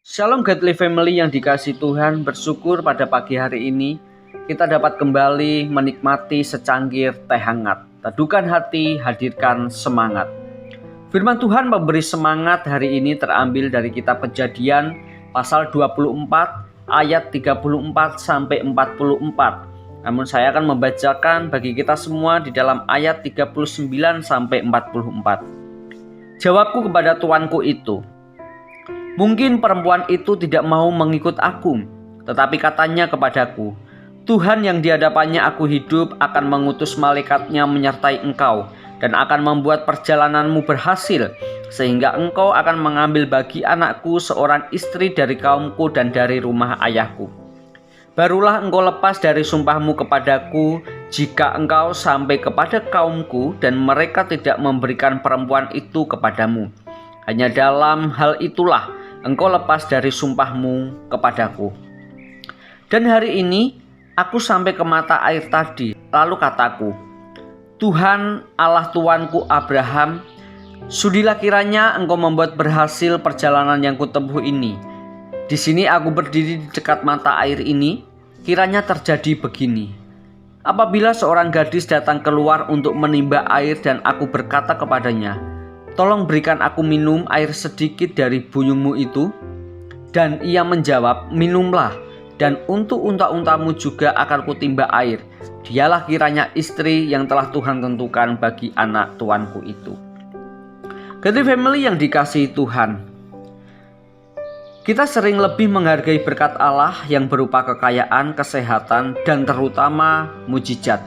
Shalom Godly Family yang dikasihi Tuhan, bersyukur pada pagi hari ini kita dapat kembali menikmati secangkir teh hangat. Teduhkan hati, hadirkan semangat. Firman Tuhan memberi semangat hari ini terambil dari kitab Kejadian pasal 24 ayat 34 sampai 44. Namun saya akan membacakan bagi kita semua di dalam ayat 39 sampai 44. Jawabku kepada tuanku itu, mungkin perempuan itu tidak mau mengikut aku, tetapi katanya kepadaku, Tuhan yang di hadapannya aku hidup akan mengutus malaikatnya menyertai engkau dan akan membuat perjalananmu berhasil, sehingga engkau akan mengambil bagi anakku seorang istri dari kaumku dan dari rumah ayahku. Barulah engkau lepas dari sumpahmu kepadaku, jika engkau sampai kepada kaumku dan mereka tidak memberikan perempuan itu kepadamu. Hanya dalam hal itulah engkau lepas dari sumpahmu kepadaku. Dan hari ini aku sampai ke mata air tadi, lalu kataku, Tuhan Allah tuanku Abraham, sudilah kiranya engkau membuat berhasil perjalanan yang kutempuh ini. Di sini aku berdiri di dekat mata air ini, kiranya terjadi begini. Apabila seorang gadis datang keluar untuk menimba air dan aku berkata kepadanya, tolong berikan aku minum air sedikit dari buyungmu itu. Dan ia menjawab, minumlah, dan untuk unta-untamu juga akan kutimba air. Dialah kiranya istri yang telah Tuhan tentukan bagi anak tuanku itu. Godly Family yang dikasihi Tuhan, kita sering lebih menghargai berkat Allah yang berupa kekayaan, kesehatan, dan terutama mujizat.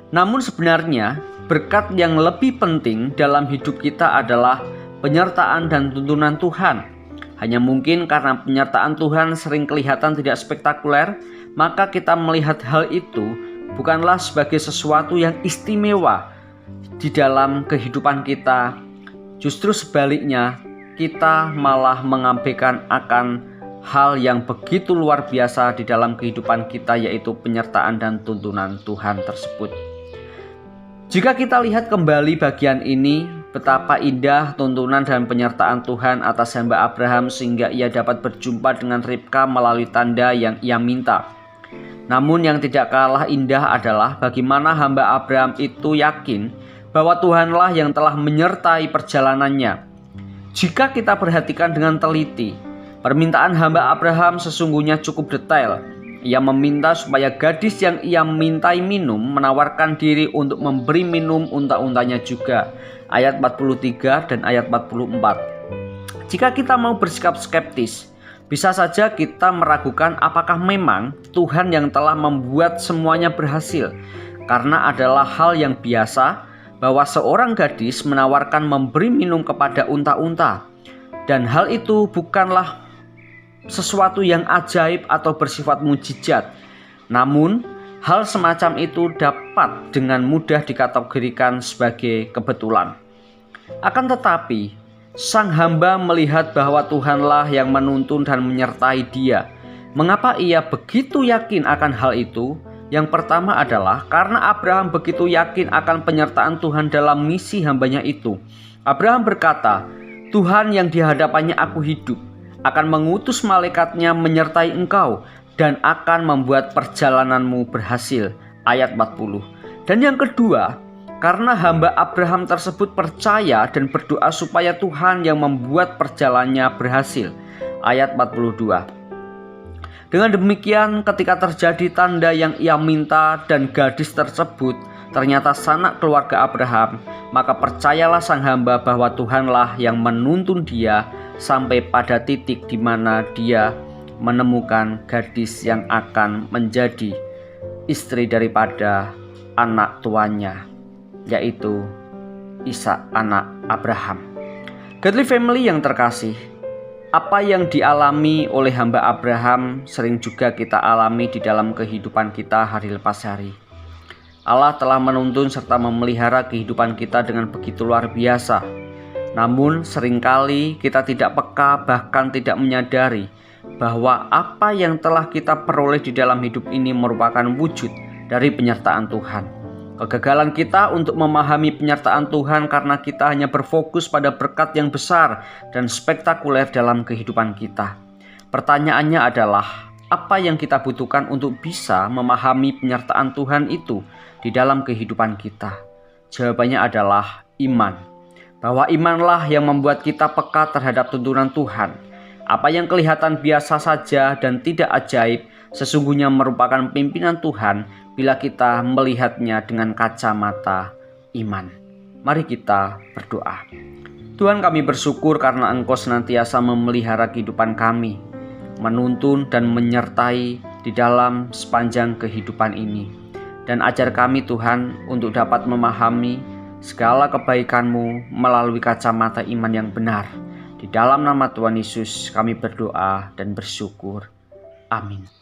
Namun sebenarnya berkat yang lebih penting dalam hidup kita adalah penyertaan dan tuntunan Tuhan. Hanya mungkin karena penyertaan Tuhan sering kelihatan tidak spektakuler, maka kita melihat hal itu bukanlah sebagai sesuatu yang istimewa di dalam kehidupan kita. Justru sebaliknya, kita malah mengabaikan akan hal yang begitu luar biasa di dalam kehidupan kita, yaitu penyertaan dan tuntunan Tuhan tersebut. Jika kita lihat kembali bagian ini, betapa indah tuntunan dan penyertaan Tuhan atas hamba Abraham sehingga ia dapat berjumpa dengan Ribka melalui tanda yang ia minta. Namun yang tidak kalah indah adalah bagaimana hamba Abraham itu yakin bahwa Tuhanlah yang telah menyertai perjalanannya. Jika kita perhatikan dengan teliti, permintaan hamba Abraham sesungguhnya cukup detail. Ia meminta supaya gadis yang ia mintai minum menawarkan diri untuk memberi minum unta-untanya juga. Ayat 43 dan ayat 44. Jika kita mau bersikap skeptis, bisa saja kita meragukan apakah memang Tuhan yang telah membuat semuanya berhasil. Karena adalah hal yang biasa bahwa seorang gadis menawarkan memberi minum kepada unta-unta. Dan hal itu bukanlah sesuatu yang ajaib atau bersifat mujizat. Namun, hal semacam itu dapat dengan mudah dikategorikan sebagai kebetulan. Akan tetapi, sang hamba melihat bahwa Tuhanlah yang menuntun dan menyertai dia. Mengapa ia begitu yakin akan hal itu? Yang pertama adalah karena Abraham begitu yakin akan penyertaan Tuhan dalam misi hambanya itu. Abraham berkata, Tuhan yang di hadapannya aku hidup akan mengutus malaikatnya menyertai engkau dan akan membuat perjalananmu berhasil. Ayat 40. Dan yang kedua, karena hamba Abraham tersebut percaya dan berdoa supaya Tuhan yang membuat perjalanannya berhasil. Ayat 42. Dengan demikian, ketika terjadi tanda yang ia minta dan gadis tersebut ternyata sanak keluarga Abraham, maka percayalah sang hamba bahwa Tuhanlah yang menuntun dia sampai pada titik di mana dia menemukan gadis yang akan menjadi istri daripada anak tuannya, yaitu Ishak anak Abraham. Godly Family yang terkasih, apa yang dialami oleh hamba Abraham sering juga kita alami di dalam kehidupan kita hari lepas hari. Allah telah menuntun serta memelihara kehidupan kita dengan begitu luar biasa. Namun seringkali kita tidak peka, bahkan tidak menyadari bahwa apa yang telah kita peroleh di dalam hidup ini merupakan wujud dari penyertaan Tuhan. Kegagalan kita untuk memahami penyertaan Tuhan karena kita hanya berfokus pada berkat yang besar dan spektakuler dalam kehidupan kita. Pertanyaannya adalah, apa yang kita butuhkan untuk bisa memahami penyertaan Tuhan itu di dalam kehidupan kita? Jawabannya adalah iman. Bahwa imanlah yang membuat kita peka terhadap tuntunan Tuhan. Apa yang kelihatan biasa saja dan tidak ajaib, sesungguhnya merupakan pimpinan Tuhan bila kita melihatnya dengan kacamata iman. Mari kita berdoa. Tuhan, kami bersyukur karena Engkau senantiasa memelihara kehidupan kami, menuntun dan menyertai di dalam sepanjang kehidupan ini. Dan ajar kami Tuhan untuk dapat memahami segala kebaikan-Mu melalui kacamata iman yang benar. Di dalam nama Tuhan Yesus kami berdoa dan bersyukur. Amin.